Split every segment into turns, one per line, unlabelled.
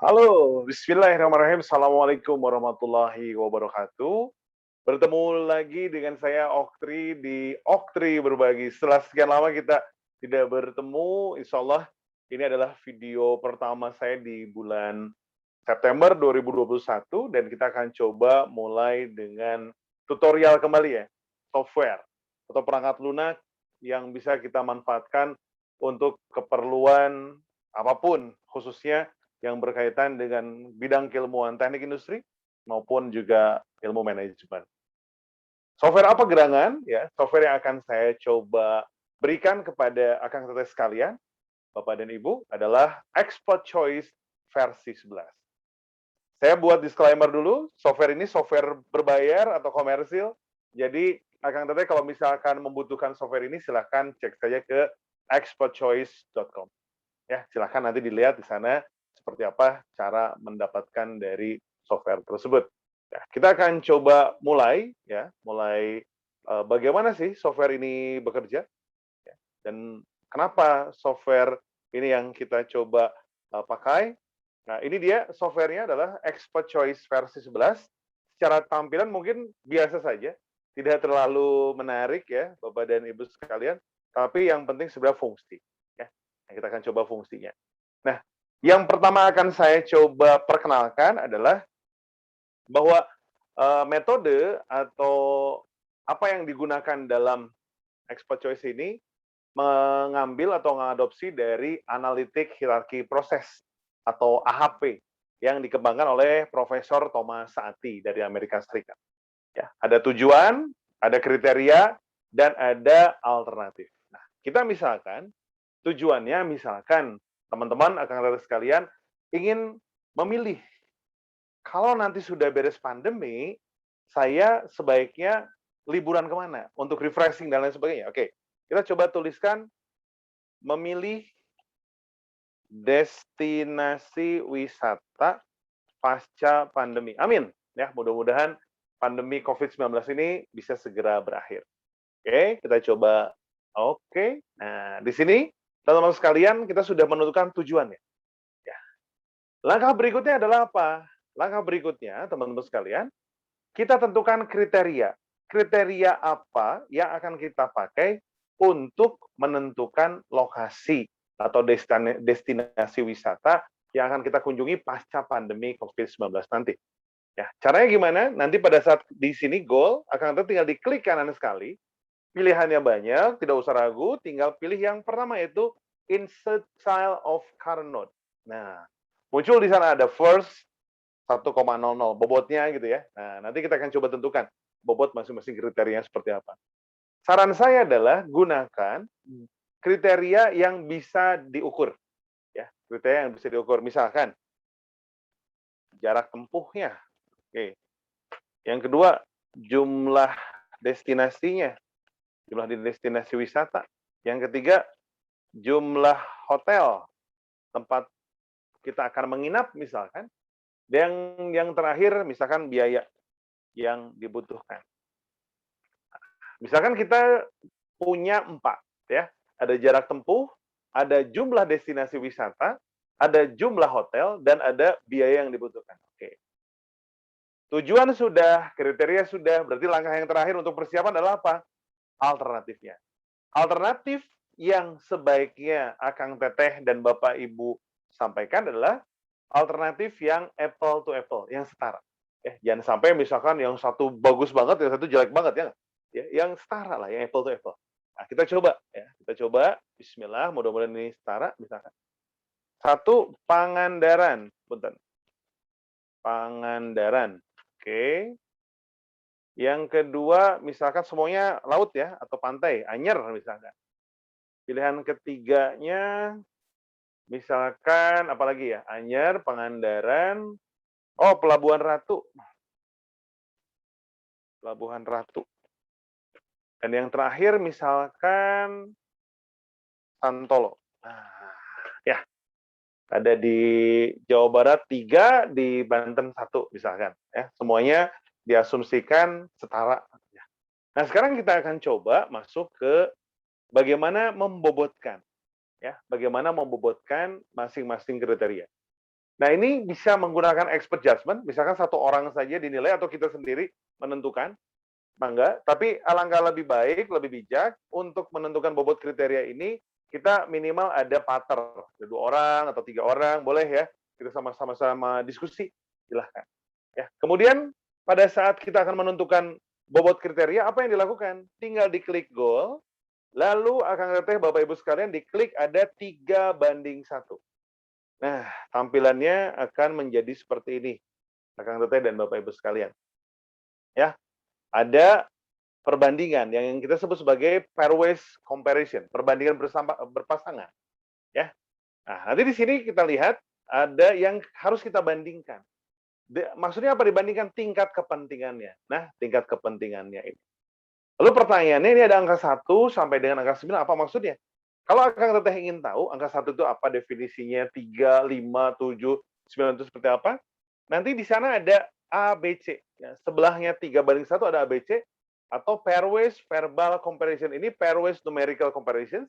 Halo, bismillahirrahmanirrahim. Assalamualaikum warahmatullahi wabarakatuh. Bertemu lagi dengan saya Oktri di Oktri Berbagi. Setelah sekian lama kita tidak bertemu, insya Allah ini adalah video pertama saya di bulan September 2021 dan kita akan coba mulai dengan tutorial kembali ya, software atau perangkat lunak yang bisa kita manfaatkan untuk keperluan apapun, khususnya yang berkaitan dengan bidang keilmuan teknik industri maupun juga ilmu manajemen. Software apa gerangan? Ya, software yang akan saya coba berikan kepada akang teteh sekalian, Bapak dan Ibu, adalah Expert Choice versi 11. Saya buat disclaimer dulu, software ini software berbayar atau komersil. Jadi, akang teteh kalau misalkan membutuhkan software ini, silahkan cek saja ke expertchoice.com. Ya, silahkan nanti dilihat di sana seperti apa cara mendapatkan dari software tersebut. Ya, kita akan coba mulai ya, bagaimana sih software ini bekerja ya, dan kenapa software ini yang kita coba pakai. Nah, ini dia softwarenya adalah Expert Choice versi 11. Secara tampilan mungkin biasa saja, tidak terlalu menarik ya, Bapak dan Ibu sekalian, tapi yang penting sebenarnya fungsi. Ya. Nah, kita akan coba fungsinya. Nah, yang pertama akan saya coba perkenalkan adalah bahwa metode atau apa yang digunakan dalam Expert Choice ini mengambil atau mengadopsi dari analitik hierarki proses atau AHP yang dikembangkan oleh Profesor Thomas Saati dari Amerika Serikat. Ya, ada tujuan, ada kriteria, dan ada alternatif. Nah, kita misalkan tujuannya misalkan teman-teman akan sekalian ingin memilih kalau nanti sudah beres pandemi, saya sebaiknya liburan kemana untuk refreshing dan lain sebagainya. Oke, kita coba tuliskan memilih destinasi wisata pasca pandemi. Amin. Ya, mudah-mudahan pandemi COVID-19 ini bisa segera berakhir. Oke, kita coba. Oke. Nah, di sini teman-teman sekalian kita sudah menentukan tujuannya. Ya. Langkah berikutnya adalah apa? Langkah berikutnya, teman-teman sekalian, kita tentukan kriteria. Kriteria apa yang akan kita pakai untuk menentukan lokasi atau destinasi wisata yang akan kita kunjungi pasca pandemi COVID-19 nanti. Ya, caranya gimana? Nanti pada saat di sini goal, akan tinggal diklik kanan sekali, pilihannya banyak, tidak usah ragu, tinggal pilih yang pertama yaitu insert style of current node. Nah, muncul di sana ada first 1,00 bobotnya gitu ya. Nah, nanti kita akan coba tentukan bobot masing-masing kriterianya seperti apa. Saran saya adalah gunakan kriteria yang bisa diukur. Ya, kriteria yang bisa diukur. Misalkan jarak tempuhnya. Oke. Yang kedua, jumlah destinasinya, jumlah destinasi wisata. Yang ketiga, jumlah hotel tempat kita akan menginap misalkan. Dan yang terakhir misalkan biaya yang dibutuhkan. Misalkan kita punya 4 ya, ada jarak tempuh, ada jumlah destinasi wisata, ada jumlah hotel, dan ada biaya yang dibutuhkan. Oke. Tujuan sudah, kriteria sudah, berarti langkah yang terakhir untuk persiapan adalah apa? Alternatifnya. Alternatif yang sebaiknya Akang Teteh dan Bapak Ibu sampaikan adalah alternatif yang apple to apple, yang setara. Jangan sampai misalkan yang satu bagus banget, yang satu jelek banget ya. Yang setara lah, yang apple to apple. Nah, kita coba ya, kita coba. Bismillah, mudah-mudahan ini setara. Misalkan satu Pangandaran, punten. Pangandaran, oke. Yang kedua, misalkan semuanya laut ya atau pantai, Anyer misalkan. Pilihan ketiganya, misalkan apalagi ya, Anyer, Pangandaran, oh Pelabuhan Ratu. Pelabuhan Ratu. Dan yang terakhir misalkan Santolo. Nah, ya, ada di Jawa Barat 3, di Banten 1 misalkan. Ya, semuanya diasumsikan setara. Nah, sekarang kita akan coba masuk ke bagaimana membobotkan. Ya, bagaimana membobotkan masing-masing kriteria. Nah, ini bisa menggunakan expert judgment, misalkan satu orang saja dinilai atau kita sendiri menentukan, enggak. Tapi alangkah lebih baik, lebih bijak untuk menentukan bobot kriteria ini, kita minimal ada partner, ada 2 orang atau 3 orang, boleh ya, kita sama-sama diskusi, silahkan. Ya, kemudian pada saat kita akan menentukan bobot kriteria, apa yang dilakukan? Tinggal diklik goal, lalu akan teteh Bapak Ibu sekalian diklik ada 3:1. Nah, tampilannya akan menjadi seperti ini, Akang Teteh dan Bapak Ibu sekalian. Ya, ada perbandingan yang kita sebut sebagai pairwise comparison, perbandingan berpasangan, ya. Nah, nanti di sini kita lihat ada yang harus kita bandingkan. Maksudnya apa dibandingkan? Tingkat kepentingannya. Nah, tingkat kepentingannya ini. Lalu pertanyaannya ini ada angka 1 sampai dengan angka 9, apa maksudnya? Kalau Akang Teteh ingin tahu angka 1 itu apa definisinya, 3, 5, 7, 9 itu seperti apa, nanti di sana ada A, B, C. Ya, sebelahnya 3:1 ada A, B, C, atau pairwise verbal comparison. Ini pairwise numerical comparison,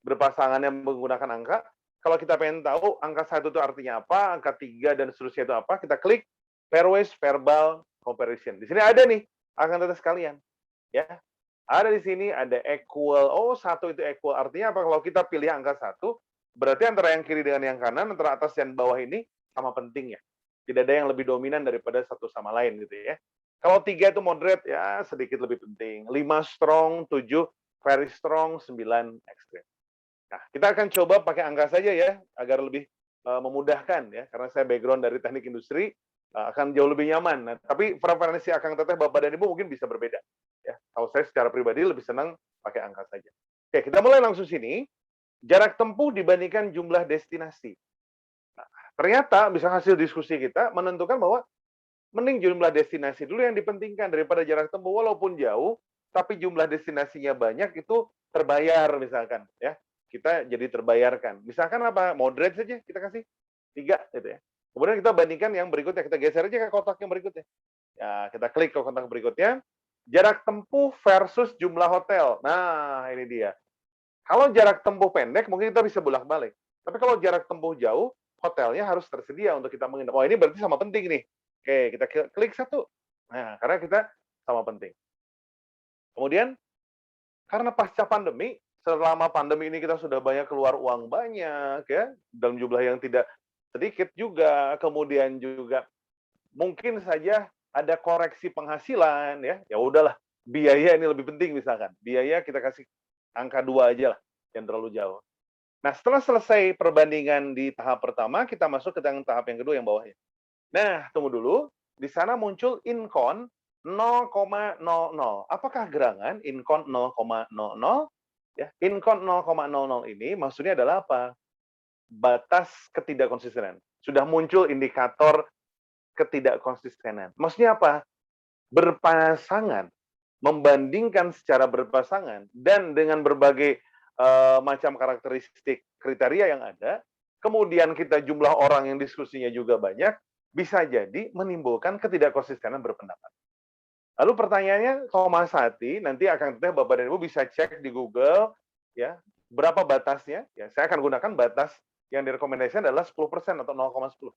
berpasangan yang menggunakan angka. Kalau kita pengen tahu angka 1 itu artinya apa, angka 3 dan seterusnya itu apa, kita klik pairwise verbal comparison. Di sini ada nih, Akang Teteh sekalian. Ya, ada di sini ada equal. Oh, 1 itu equal. Artinya apa? Kalau kita pilih angka 1, berarti antara yang kiri dengan yang kanan, antara atas dan bawah ini sama pentingnya. Tidak ada yang lebih dominan daripada satu sama lain gitu ya. Kalau 3 itu moderate, ya sedikit lebih penting. 5 strong, 7 very strong, 9 extreme. Nah, kita akan coba pakai angka saja ya, agar lebih memudahkan ya. Karena saya background dari teknik industri, akan jauh lebih nyaman. Nah, tapi preferensi Akang Teteh, Bapak dan Ibu mungkin bisa berbeda. Ya, kalau saya secara pribadi lebih senang pakai angka saja. Oke, kita mulai langsung sini. Jarak tempuh dibandingkan jumlah destinasi. Nah, ternyata bisa hasil diskusi kita menentukan bahwa mending jumlah destinasi dulu yang dipentingkan daripada jarak tempuh, walaupun jauh, tapi jumlah destinasinya banyak itu terbayar misalkan ya. Kita jadi terbayarkan. Misalkan apa? Moderate saja kita kasih 3 gitu ya. Kemudian kita bandingkan yang berikutnya, kita geser aja ke kotak yang berikutnya. Ya, kita klik ke kotak berikutnya. Jarak tempuh versus jumlah hotel. Nah, ini dia. Kalau jarak tempuh pendek, mungkin kita bisa bolak-balik. Tapi kalau jarak tempuh jauh, hotelnya harus tersedia untuk kita menginap. Oh, ini berarti sama penting nih. Oke, kita klik 1. Nah, karena kita sama penting. Kemudian, karena pasca pandemi, selama pandemi ini kita sudah banyak keluar uang banyak ya, dalam jumlah yang tidak sedikit juga. Kemudian juga mungkin saja ada koreksi penghasilan ya. Ya udahlah, biaya ini lebih penting misalkan. Biaya kita kasih angka 2 aja lah, yang terlalu jauh. Nah, setelah selesai perbandingan di tahap pertama, kita masuk ke tahap yang kedua yang bawahnya. Nah, tunggu dulu. Di sana muncul incon 0,00. Apakah gerangan incon 0,00? Ya, incon 0,00 ini maksudnya adalah apa? Batas ketidakkonsistenan. Sudah muncul indikator ketidakkonsistenan. Maksudnya apa? Berpasangan, membandingkan secara berpasangan dan dengan berbagai macam karakteristik kriteria yang ada, kemudian kita jumlah orang yang diskusinya juga banyak, bisa jadi menimbulkan ketidakkonsistenan berpendapat. Lalu pertanyaannya, kalau Mas Hati, nanti akan teteh Bapak dan Ibu bisa cek di Google, ya, berapa batasnya. Ya, saya akan gunakan batas yang direkomendasikan adalah 10% atau 0,10.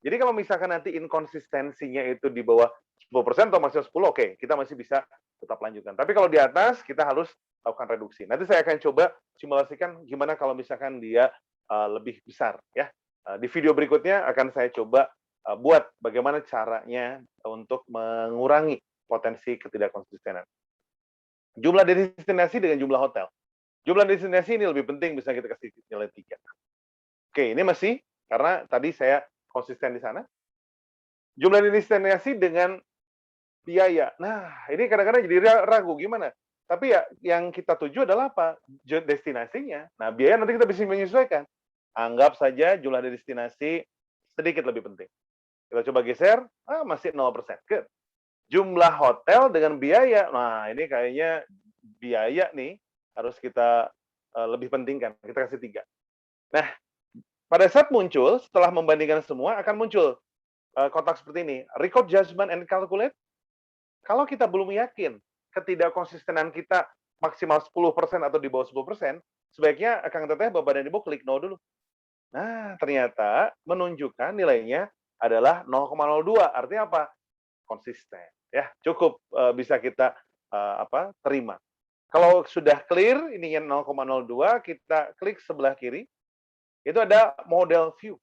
Jadi kalau misalkan nanti inkonsistensinya itu di bawah 10% atau masih 10, oke, kita masih bisa tetap lanjutkan. Tapi kalau di atas, kita harus lakukan reduksi. Nanti saya akan coba simulasikan gimana kalau misalkan dia lebih besar ya. Di video berikutnya akan saya coba buat bagaimana caranya untuk mengurangi potensi ketidakkonsistenan. Jumlah destinasi dengan jumlah hotel. Jumlah destinasi ini lebih penting, bisa kita kasih nilai 3. Oke, ini masih karena tadi saya konsisten di sana. Jumlah destinasi dengan biaya. Nah, ini kadang-kadang jadi ragu gimana. Tapi ya yang kita tuju adalah apa? Destinasinya. Nah, biaya nanti kita bisa menyesuaikan. Anggap saja jumlah destinasi sedikit lebih penting. Kita coba geser, masih 0%. Good. Jumlah hotel dengan biaya. Nah, ini kayaknya biaya nih harus kita lebih pentingkan. Kita kasih 3. Nah, pada saat muncul, setelah membandingkan semua, akan muncul kotak seperti ini. Record judgment and calculate. Kalau kita belum yakin ketidakkonsistenan kita maksimal 10% atau di bawah 10%, sebaiknya Akang Teteh, Bapak dan Ibu klik no dulu. Nah, ternyata menunjukkan nilainya adalah 0,02. Artinya apa? Konsisten. Ya, cukup bisa kita terima. Kalau sudah clear ininya 0,02, kita klik sebelah kiri. Itu ada model view.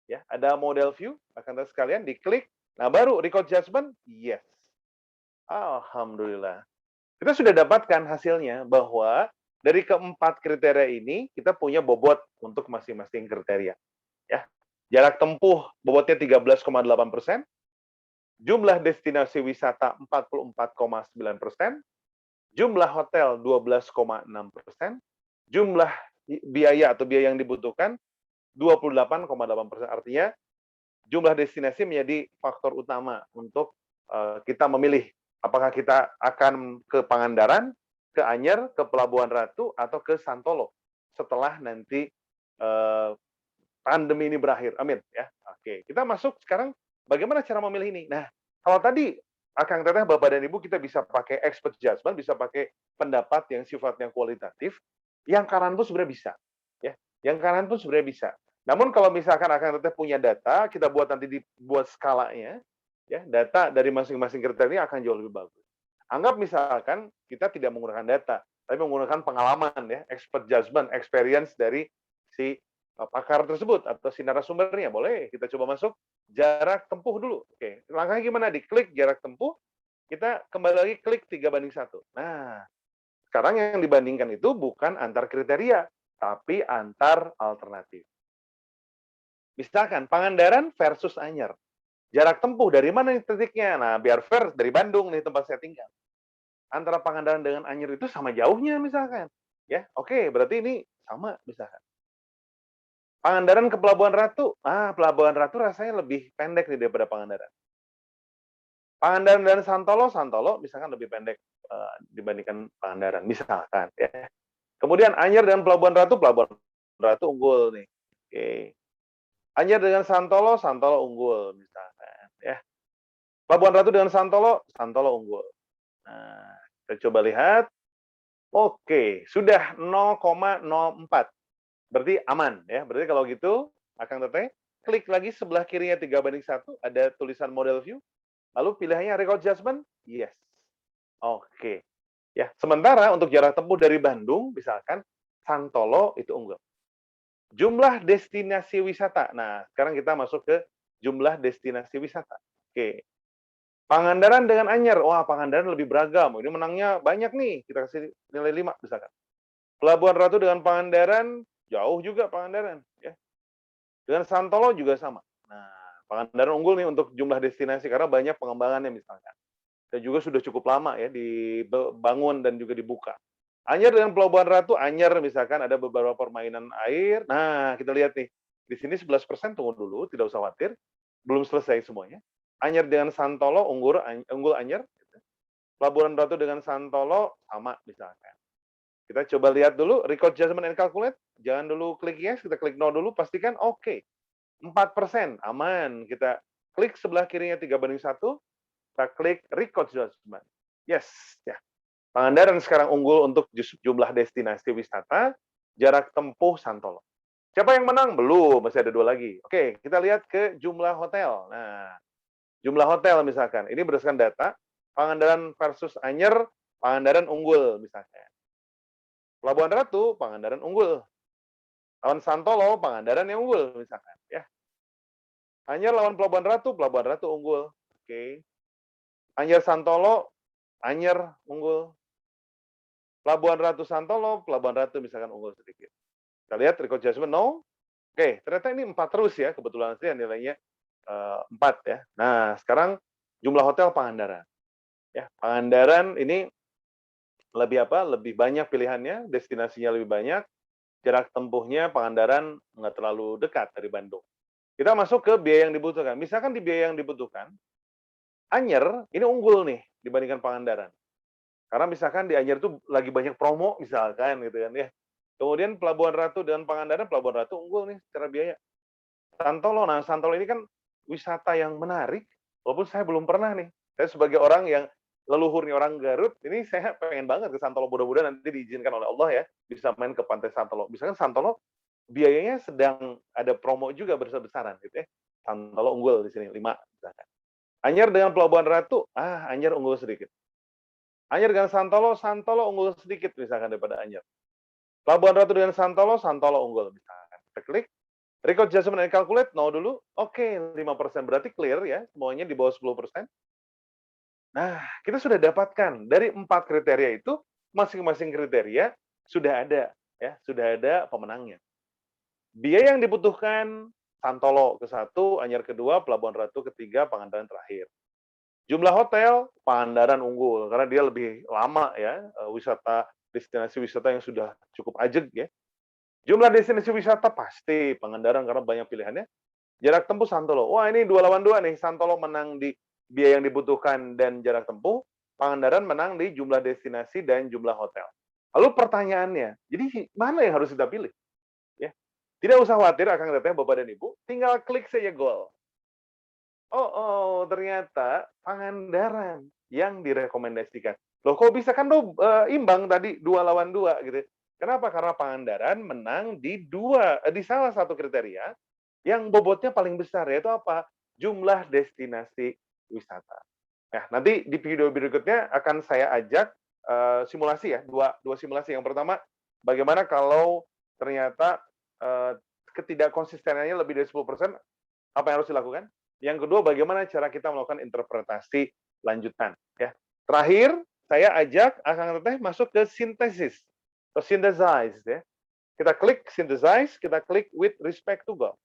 Ya, ada model view, akan sekalian diklik. Nah, baru record judgment, yes. Alhamdulillah. Kita sudah dapatkan hasilnya bahwa dari keempat kriteria ini kita punya bobot untuk masing-masing kriteria. Ya, jarak tempuh bobotnya 13,8%, jumlah destinasi wisata 44,9%, jumlah hotel 12,6%, jumlah biaya atau biaya yang dibutuhkan 28,8%. Artinya jumlah destinasi menjadi faktor utama untuk kita memilih apakah kita akan ke Pangandaran, ke Anyer, ke Pelabuhan Ratu, atau ke Santolo setelah nanti pandemi ini berakhir. Amin ya. Oke, kita masuk sekarang bagaimana cara memilih ini. Nah, kalau tadi Akang Teteh, Bapak dan Ibu, kita bisa pakai expert judgment, bisa pakai pendapat yang sifatnya kualitatif, yang kanan pun sebenarnya bisa. Ya, yang kanan pun sebenarnya bisa. Namun kalau misalkan Akang Teteh punya data, kita buat nanti dibuat skalanya, ya, data dari masing-masing kriteria akan jauh lebih bagus. Anggap misalkan kita tidak menggunakan data, tapi menggunakan pengalaman, ya, expert judgment, experience dari si pakar tersebut atau si narasumbernya. Boleh kita coba masuk jarak tempuh dulu. Oke, langkahnya gimana? Diklik jarak tempuh, kita kembali lagi klik 3:1. Nah, sekarang yang dibandingkan itu bukan antar kriteria, tapi antar alternatif. Misalkan Pangandaran versus Anyer. Jarak tempuh dari mana nih titiknya? Nah, biar fair, dari Bandung nih tempat saya tinggal. Antara Pangandaran dengan Anyer itu sama jauhnya misalkan. Ya, oke, berarti ini sama misalkan. Pangandaran ke Pelabuhan Ratu. Pelabuhan Ratu rasanya lebih pendek nih daripada Pangandaran. Pangandaran dan Santolo, Santolo misalkan lebih pendek dibandingkan Pangandaran, misalkan ya. Kemudian Anyer dan Pelabuhan Ratu unggul nih. Oke. Anyer dengan Santolo, Santolo unggul misalkan ya. Pelabuhan Ratu dengan Santolo, Santolo unggul. Nah, kita coba lihat. Oke, sudah 0,04. Berarti aman ya. Berarti kalau gitu, Akang Teteh, klik lagi sebelah kirinya 3:1, ada tulisan model view. Lalu pilihannya record judgment, yes. Oke. Ya, sementara untuk jarak tempuh dari Bandung, misalkan Santolo itu unggul. Jumlah destinasi wisata. Nah, sekarang kita masuk ke jumlah destinasi wisata. Oke. Pangandaran dengan Anyer. Wah, Pangandaran lebih beragam. Ini menangnya banyak nih. Kita kasih nilai 5 misalkan. Pelabuhan Ratu dengan Pangandaran, jauh juga Pangandaran. Ya. Dengan Santolo juga sama. Nah, Pangandaran unggul nih untuk jumlah destinasi karena banyak pengembangannya misalkan. Dan juga sudah cukup lama ya dibangun dan juga dibuka. Anyer dengan Pelabuhan Ratu, Anyer misalkan ada beberapa permainan air. Nah, kita lihat nih. Di sini 11%, tunggu dulu, tidak usah khawatir. Belum selesai semuanya. Anyer dengan Santolo, unggul Anyer. Pelabuhan Ratu dengan Santolo, sama misalkan. Kita coba lihat dulu, record judgment and calculate. Jangan dulu klik yes, kita klik no dulu, pastikan oke. 4%, aman. Kita klik sebelah kirinya 3:1, kita klik record judgment. Yes, ya. Pangandaran sekarang unggul untuk jumlah destinasi wisata, jarak tempuh Santolo. Siapa yang menang? Belum, masih ada 2 lagi. Oke, kita lihat ke jumlah hotel. Nah, jumlah hotel misalkan, ini berdasarkan data, Pangandaran versus Anyer, Pangandaran unggul misalkan. Pelabuhan Ratu, Pangandaran unggul. Lawan Santolo, Pangandaran yang unggul misalkan. Ya. Anyer lawan Pelabuhan Ratu unggul. Oke. Anyer Santolo, Anyer unggul. Pelabuhan Ratu Santolo, Pelabuhan Ratu misalkan unggul sedikit. Kita lihat record judgment no. Oke, ternyata ini 4 terus ya, kebetulan sih nilainya 4 ya. Nah, sekarang jumlah hotel Pangandaran. Ya, Pangandaran ini lebih banyak pilihannya, destinasinya lebih banyak, jarak tempuhnya Pangandaran nggak terlalu dekat dari Bandung. Kita masuk ke biaya yang dibutuhkan. Misalkan di biaya yang dibutuhkan, Anyer ini unggul nih dibandingkan Pangandaran. Karena misalkan di Anyer tuh lagi banyak promo misalkan gitu kan ya. Kemudian Pelabuhan Ratu dan Pangandaran, Pelabuhan Ratu unggul nih secara biaya. Santolo, nah Santolo ini kan wisata yang menarik, walaupun saya belum pernah nih. Saya sebagai orang yang leluhurnya orang Garut, ini saya pengen banget ke Santolo, mudah-mudahan nanti diizinkan oleh Allah ya, bisa main ke Pantai Santolo. Misalkan Santolo biayanya sedang ada promo juga besar-besaran gitu ya. Santolo unggul di sini 5 misalkan. Anyar dengan Pelabuhan Ratu, Anyar unggul sedikit. Anyar dengan Santolo, Santolo unggul sedikit misalkan daripada Anyar. Pelabuhan Ratu dengan Santolo, Santolo unggul misalkan. Kita klik, record adjustment and calculate, no dulu, oke 5%, berarti clear ya, semuanya di bawah 10%. Nah, kita sudah dapatkan dari 4 kriteria itu, masing-masing kriteria sudah ada ya, sudah ada pemenangnya. Biaya yang dibutuhkan Santolo ke-1, Anyar ke-2, Pelabuhan Ratu ke-3, Pangandaran terakhir. Jumlah hotel, Pangandaran unggul karena dia lebih lama ya, destinasi wisata yang sudah cukup ajeg ya. Jumlah destinasi wisata pasti Pangandaran karena banyak pilihannya. Jarak tempuh Santolo. Wah, ini 2 lawan 2 nih. Santolo menang di biaya yang dibutuhkan dan jarak tempuh, Pangandaran menang di jumlah destinasi dan jumlah hotel. Lalu pertanyaannya, jadi mana yang harus kita pilih? Ya. Tidak usah khawatir akan Teteh, Bapak dan Ibu, tinggal klik saja gol. Ternyata Pangandaran yang direkomendasikan. Loh, kok bisa kan imbang tadi 2 lawan 2 gitu. Kenapa? Karena Pangandaran menang di salah satu kriteria yang bobotnya paling besar, yaitu apa? Jumlah destinasi wisata. Nah, nanti di video berikutnya akan saya ajak simulasi ya, dua simulasi. Yang pertama, bagaimana kalau ternyata ketidakkonsistenannya lebih dari 10%, apa yang harus dilakukan? Yang kedua, bagaimana cara kita melakukan interpretasi lanjutan. Ya. Terakhir, saya ajak Akang Teteh masuk ke sintesis, atau synthesize. Ya. Kita klik synthesize, kita klik with respect to God.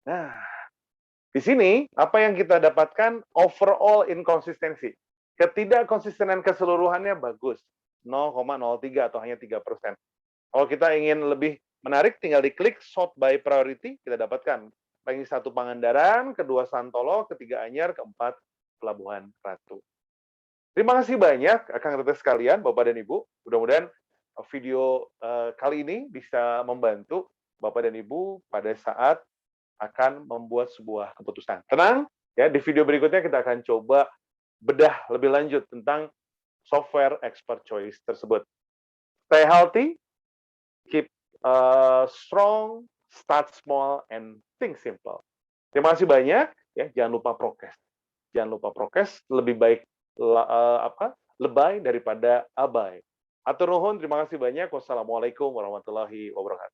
Nah, di sini apa yang kita dapatkan overall inkonsistensi. Ketidakkonsistenan keseluruhannya bagus, 0,03 atau hanya 3%. Kalau kita ingin lebih menarik, tinggal diklik sort by priority, kita dapatkan ranking 1 Pangandaran, kedua Santolo, ketiga Anyar, keempat Pelabuhan Ratu. Terima kasih banyak, Akang Teteh sekalian, Bapak dan Ibu. Mudah-mudahan video kali ini bisa membantu Bapak dan Ibu pada saat akan membuat sebuah keputusan. Tenang, ya di video berikutnya kita akan coba bedah lebih lanjut tentang software expert choice tersebut. Stay healthy, keep strong, start small, and think simple. Terima kasih banyak. Ya, jangan lupa prokes. Jangan lupa prokes. Lebih baik lebay daripada abai. Atur nuhun. Terima kasih banyak. Wassalamualaikum warahmatullahi wabarakatuh.